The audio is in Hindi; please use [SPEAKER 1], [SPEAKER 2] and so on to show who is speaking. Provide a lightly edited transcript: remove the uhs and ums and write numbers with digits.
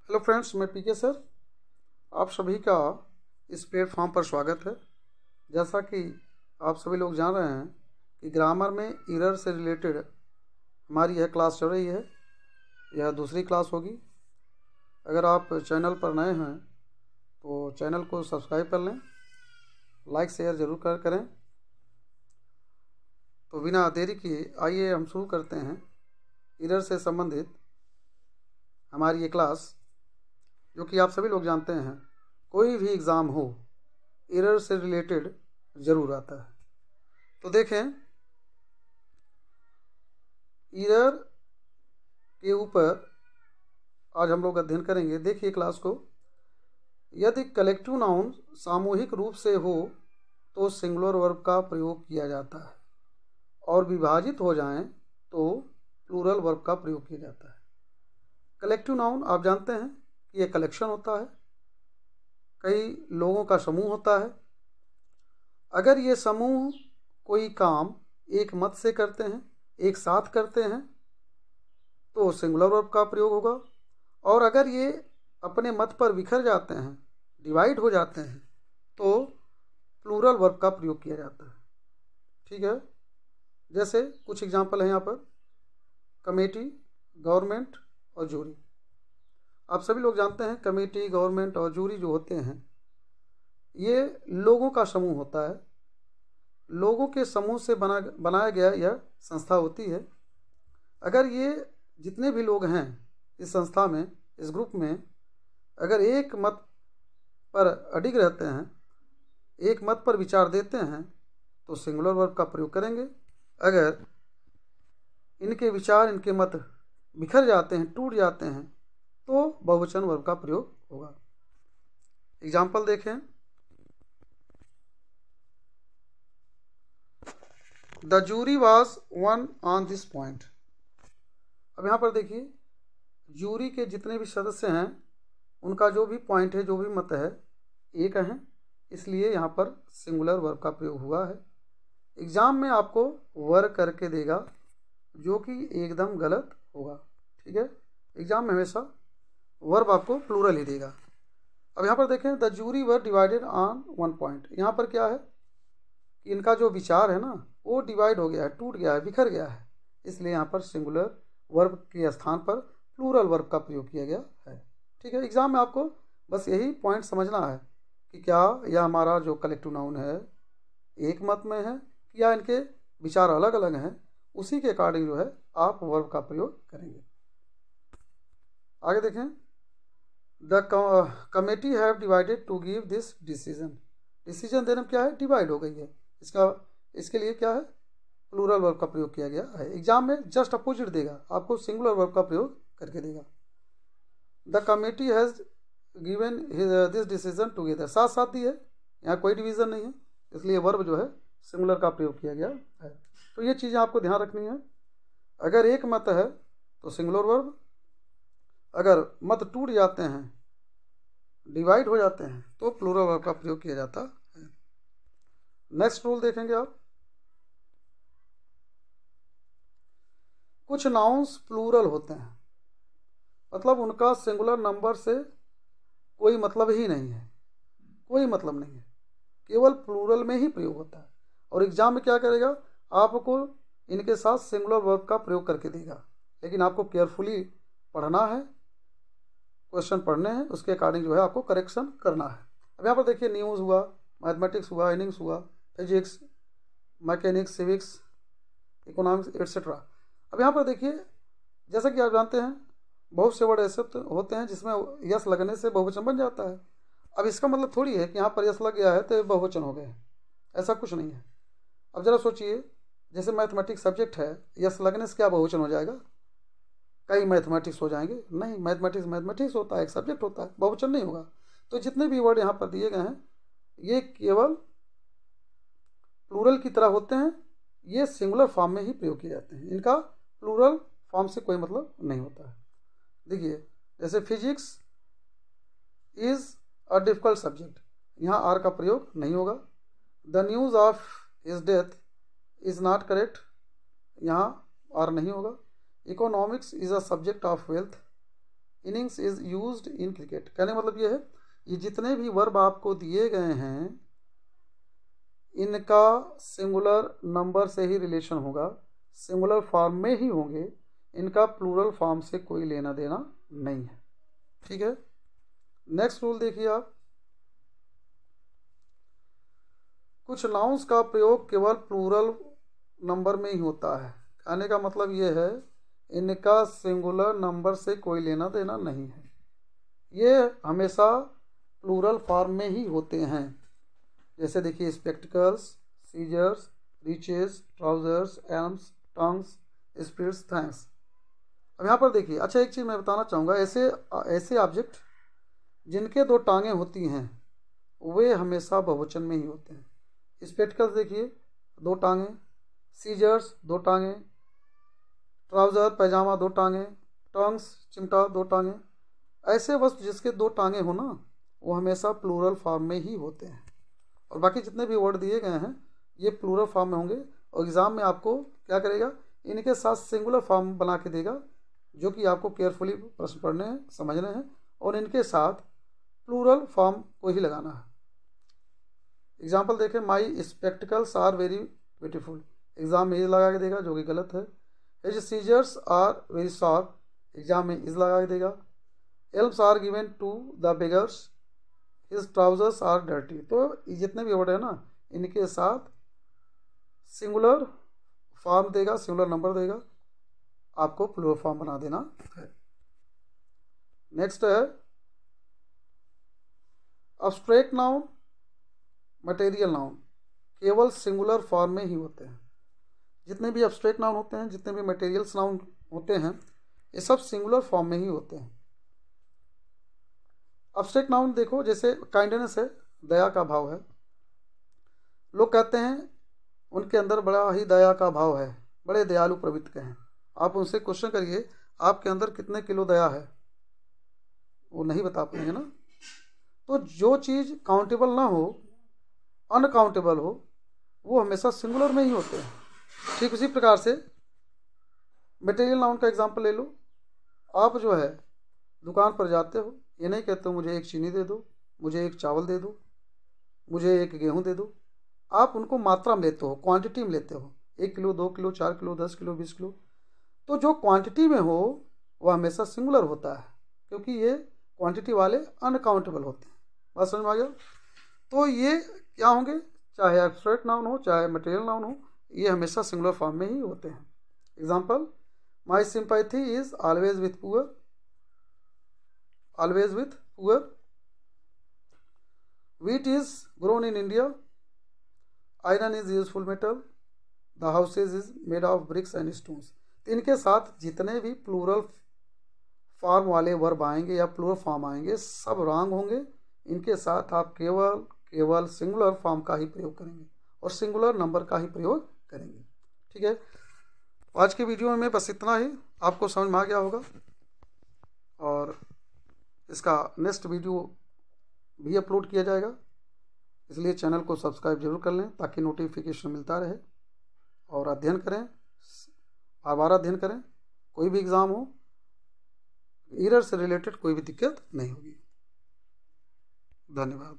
[SPEAKER 1] हेलो फ्रेंड्स, मैं पीके सर। आप सभी का इस प्लेटफॉर्म पर स्वागत है। जैसा कि आप सभी लोग जान रहे हैं कि ग्रामर में एरर से रिलेटेड हमारी यह क्लास चल रही है। यह दूसरी क्लास होगी। अगर आप चैनल पर नए हैं तो चैनल को सब्सक्राइब कर लें, लाइक शेयर ज़रूर करें। तो बिना देरी किए आइए हम शुरू करते हैं एरर से संबंधित हमारी ये क्लास, जो कि आप सभी लोग जानते हैं कोई भी एग्ज़ाम हो एरर से रिलेटेड ज़रूर आता है। तो देखें, एरर के ऊपर आज हम लोग अध्ययन करेंगे। देखिए क्लास को, यदि कलेक्टिव नाउन सामूहिक रूप से हो तो सिंगुलर वर्ब का प्रयोग किया जाता है और विभाजित हो जाएं तो प्लूरल वर्ब का प्रयोग किया जाता है। कलेक्टिव नाउन आप जानते हैं कि यह कलेक्शन होता है, कई लोगों का समूह होता है। अगर ये समूह कोई काम एक मत से करते हैं, एक साथ करते हैं, तो सिंगुलर वर्ब का प्रयोग होगा। और अगर ये अपने मत पर बिखर जाते हैं, डिवाइड हो जाते हैं, तो प्लूरल वर्ब का प्रयोग किया जाता है। ठीक है, जैसे कुछ एग्जाम्पल हैं यहाँ पर, कमेटी, गवर्नमेंट और जूरी। आप सभी लोग जानते हैं कमेटी, गवर्नमेंट और जूरी जो होते हैं ये लोगों का समूह होता है। लोगों के समूह से बनाया गया यह संस्था होती है। अगर ये जितने भी लोग हैं इस संस्था में, इस ग्रुप में, अगर एक मत पर अडिग रहते हैं, एक मत पर विचार देते हैं, तो सिंगुलर वर्ब का प्रयोग करेंगे। अगर इनके विचार, इनके मत बिखर जाते हैं, टूट जाते हैं, तो बहुवचन वर्ब का प्रयोग होगा। एग्जाम्पल देखें, the jury was one on this point. अब यहाँ पर देखिए, जूरी के जितने भी सदस्य हैं उनका जो भी पॉइंट है, जो भी मत है, एक है, इसलिए यहाँ पर सिंगुलर वर्ब का प्रयोग हुआ है। एग्जाम में आपको वर करके देगा, जो कि एकदम गलत होगा। ठीक है, एग्जाम में हमेशा वर्ब आपको प्लूरल ही देगा। अब यहाँ पर देखें, the jury were divided on one point. यहाँ पर क्या है कि इनका जो विचार है ना, वो डिवाइड हो गया है, टूट गया है, बिखर गया है, इसलिए यहाँ पर सिंगुलर वर्ब के स्थान पर प्लूरल वर्ब का प्रयोग किया गया है। ठीक है, एग्जाम में आपको बस यही पॉइंट समझना है कि क्या यह हमारा जो कलेक्टिव नाउन है एक मत में है या इनके विचार अलग अलग हैं। उसी के अकॉर्डिंग जो है आप वर्ब का प्रयोग करेंगे। आगे देखें, the committee have divided to give this decision. Decision देने में क्या है, डिवाइड हो गई है, इसके लिए क्या है, प्लूरल वर्ब का प्रयोग किया गया है। एग्जाम में जस्ट अपोजिट देगा, आपको सिंगुलर वर्ब का प्रयोग करके देगा। The committee has given this decision together, साथ साथ दी है, यहाँ कोई डिवीजन नहीं है, इसलिए वर्ब जो है सिंगुलर का प्रयोग किया गया है। तो ये चीज़ें आपको ध्यान रखनी है। अगर एक मत है तो सिंगुलर वर्ब, अगर मत टूट जाते हैं, डिवाइड हो जाते हैं, तो प्लूरल वर्ब का प्रयोग किया जाता है। नेक्स्ट रूल देखेंगे आप, कुछ नाउन्स प्लूरल होते हैं, मतलब उनका सिंगुलर नंबर से कोई मतलब ही नहीं है, कोई मतलब नहीं है, केवल प्लूरल में ही प्रयोग होता है। और एग्जाम में क्या करेगा, आपको इनके साथ सिंगुलर वर्ब का प्रयोग करके देगा, लेकिन आपको केयरफुली पढ़ना है, क्वेश्चन पढ़ने हैं, उसके अकॉर्डिंग जो है आपको करेक्शन करना है। अब यहाँ पर देखिए, न्यूज़ हुआ, मैथमेटिक्स हुआ, इनिंग्स हुआ, physics, mechanics, civics, economics etcetera. अब यहाँ पर देखिए, जैसा कि आप जानते हैं बहुत से वर्ड ऐसे होते हैं जिसमें यस लगने से बहुवचन बन जाता है। अब इसका मतलब थोड़ी है कि यहाँ पर यस लग गया है तो बहुवचन हो गए, ऐसा कुछ नहीं है। अब जरा सोचिए, जैसे मैथमेटिक्स सब्जेक्ट है, यस लगने से क्या बहुवचन हो जाएगा, कई मैथमेटिक्स हो जाएंगे? नहीं, मैथमेटिक्स होता है, एक सब्जेक्ट होता है, बहुवचन नहीं होगा। तो जितने भी वर्ड यहाँ पर दिए गए हैं ये केवल प्लूरल की तरह होते हैं, ये सिंगुलर फॉर्म में ही प्रयोग किए जाते हैं, इनका प्लूरल फॉर्म से कोई मतलब नहीं होता है। देखिए, जैसे physics is a difficult subject, यहाँ आर का प्रयोग नहीं होगा। The news of his death is not correct, यहाँ आर नहीं होगा। Economics is a subject of wealth, innings is used in cricket. कहने का मतलब ये है, ये जितने भी वर्ब आपको दिए गए हैं इनका सिंगुलर नंबर से ही रिलेशन होगा, सिंगुलर फॉर्म में ही होंगे, इनका प्लूरल फॉर्म से कोई लेना देना नहीं है। ठीक है, नेक्स्ट रूल देखिए आप, कुछ नाउन्स का प्रयोग केवल प्लूरल नंबर में ही होता है। कहने का मतलब ये है, इनका सिंगुलर नंबर से कोई लेना देना नहीं है, ये हमेशा प्लूरल फॉर्म में ही होते हैं। जैसे देखिए, spectacles, scissors, riches, trousers, alms, tongs, spirits, thanks. अब यहाँ पर देखिए, अच्छा एक चीज़ मैं बताना चाहूँगा, ऐसे ऑब्जेक्ट जिनके दो टांगें होती हैं वे हमेशा बहुवचन में ही होते हैं। स्पेक्टिकल्स देखिए, दो टांगें, सीजर्स दो टांगें, ट्राउज़र पैजामा दो टांगें, टंग्स चिमटा दो टांगें। ऐसे वस्तु जिसके दो टांगें हो ना, वो हमेशा प्लूरल फॉर्म में ही होते हैं। और बाकी जितने भी वर्ड दिए गए हैं ये प्लूरल फॉर्म में होंगे, और एग्ज़ाम में आपको क्या करेगा, इनके साथ सिंगुलर फॉर्म बना के देगा, जो कि आपको केयरफुली प्रश्न पढ़ने हैं, समझने हैं, और इनके साथ प्लूरल फॉर्म को ही लगाना है। एग्जाम्पल देखें, my spectacles are very beautiful, exam में इज लगा के देगा जो कि गलत है। His scissors are very sharp, exam में इज लगा के देगा। Alms are given to the beggars, his trousers are dirty. तो जितने भी वर्ड है ना, इनके साथ सिंगुलर फॉर्म देगा, सिंगुलर नंबर देगा, आपको प्लूरल फॉर्म बना देना है। नेक्स्ट है अब्स्ट्रैक्ट नाउन, मटेरियल नाउन केवल सिंगुलर फॉर्म में ही होते हैं। जितने भी अब्स्ट्रैक्ट नाउन होते हैं, जितने भी मटेरियल्स नाउन होते हैं, ये सब सिंगुलर फॉर्म में ही होते हैं। अब्स्ट्रैक्ट नाउन देखो, जैसे काइंडनेस है, दया का भाव है। लोग कहते हैं उनके अंदर बड़ा ही दया का भाव है, बड़े दयालु प्रवृत्ति के हैं। आप उनसे क्वेश्चन करिए आपके अंदर कितने किलो दया है, वो नहीं बता पाएंगे ना। तो जो चीज़ काउंटेबल ना हो, अनकाउंटेबल हो, वो हमेशा सिंगुलर में ही होते हैं। ठीक उसी प्रकार से मटेरियल नाउन का एग्जांपल ले लो। आप जो है दुकान पर जाते हो, ये नहीं कहते हो मुझे एक चीनी दे दो, मुझे एक चावल दे दो, मुझे एक गेहूं दे दो। आप उनको मात्रा में लेते हो, क्वांटिटी में लेते हो, 1 kilo, 2 kilo, 4 kilo, 10 kilo, 20 kilo. तो जो क्वांटिटी में हो वह हमेशा सिंगुलर होता है, क्योंकि ये क्वांटिटी वाले अनकाउंटेबल होते हैं। बात समझ में आ गया? तो ये क्या होंगे, चाहे एब्स्ट्रैक्ट नाउन हो चाहे मटेरियल नाउन हो, ये हमेशा सिंगुलर फॉर्म में ही होते हैं। Example, my sympathy is always with poor, always with poor. Wheat is grown in India, iron is useful metal, the houses is made of BRICS and stones. इनके साथ जितने भी प्लूरल फॉर्म वाले वर्ब आएंगे या प्लूरल फॉर्म आएंगे, सब रॉन्ग होंगे। इनके साथ आप केवल सिंगुलर फॉर्म का ही प्रयोग करेंगे और सिंगुलर नंबर का ही प्रयोग करेंगे। ठीक है, आज के वीडियो में बस इतना ही, आपको समझ में आ गया होगा। और इसका नेक्स्ट वीडियो भी अपलोड किया जाएगा, इसलिए चैनल को सब्सक्राइब जरूर कर लें ताकि नोटिफिकेशन मिलता रहे। और अध्ययन करें, बार-बार अध्ययन करें, कोई भी एग्ज़ाम हो, एरर से रिलेटेड कोई भी दिक्कत नहीं होगी। धन्यवाद।